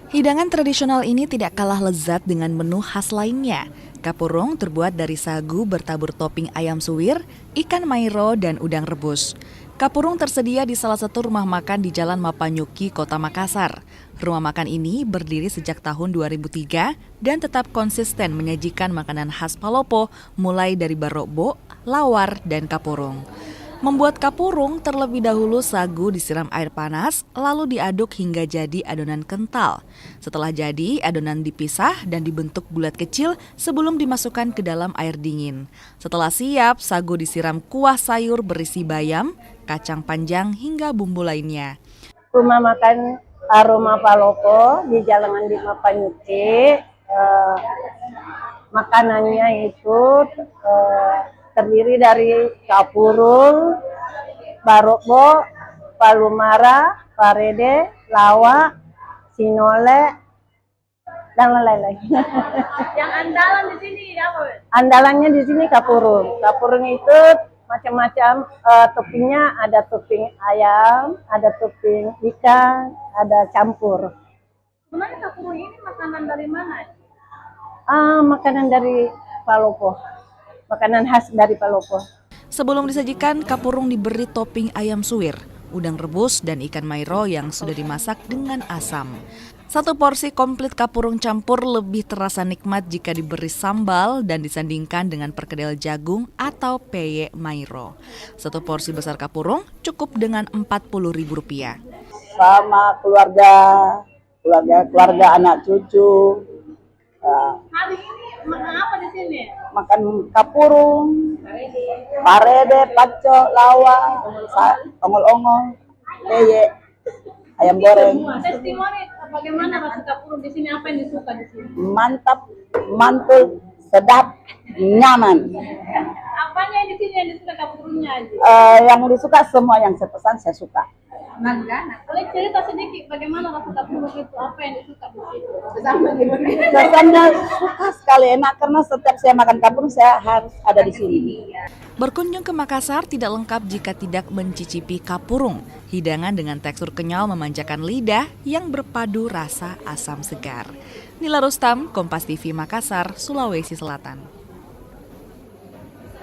Hidangan tradisional ini tidak kalah lezat dengan menu khas lainnya. Kapurung terbuat dari sagu bertabur topping ayam suwir, ikan mairo, dan udang rebus. Kapurung tersedia di salah satu rumah makan di Jalan Mapanyuki, Kota Makassar. Rumah makan ini berdiri sejak tahun 2003 dan tetap konsisten menyajikan makanan khas Palopo mulai dari barokbo, lawar, dan kapurung. Membuat kapurung, terlebih dahulu sagu disiram air panas, lalu diaduk hingga jadi adonan kental. Setelah jadi, adonan dipisah dan dibentuk bulat kecil sebelum dimasukkan ke dalam air dingin. Setelah siap, sagu disiram kuah sayur berisi bayam, kacang panjang, hingga bumbu lainnya. Rumah makan Aroma Palopo di Jalan di Mapanyuki. Makanannya itu terdiri dari kapurung, barokbo, palu mara, parede, lawa, sinole, dan lain-lain. Yang andalan di sini apa? Andalannya di sini kapurung. Kapurung itu macam-macam, toppingnya ada topping ayam, ada topping ikan, ada campur. Sebenarnya kapurung ini makanan dari mana? Makanan dari Palopo. Makanan khas dari Palopo. Sebelum disajikan, kapurung diberi topping ayam suwir, udang rebus, dan ikan mairo yang sudah dimasak dengan asam. Satu porsi komplit kapurung campur lebih terasa nikmat jika diberi sambal dan disandingkan dengan perkedel jagung atau peye mairo. Satu porsi besar kapurung cukup dengan Rp40.000. Sama keluarga anak cucu. Hari ini makan apa di sini? Makan kapurung, parede, pacok, lawa, ongol-ongol, peye, ayam goreng. Testimoni bagaimana rasa kapurung di sini? Apa yang disuka di sini? Mantap, mantul, sedap, nyaman. Apanya yang di sini yang disuka kapurungnya aja? Yang disuka semua yang saya pesan saya suka. Boleh cerita sedikit bagaimana rasa kapurung itu? Apa yang disuka di sini? Rasanya suka sekali, enak karena setiap saya makan kapurung saya harus ada di sini. Berkunjung ke Makassar tidak lengkap jika tidak mencicipi kapurung. Hidangan dengan tekstur kenyal memanjakan lidah yang berpadu rasa asam segar. Nila Rustam, Kompas TV Makassar, Sulawesi Selatan.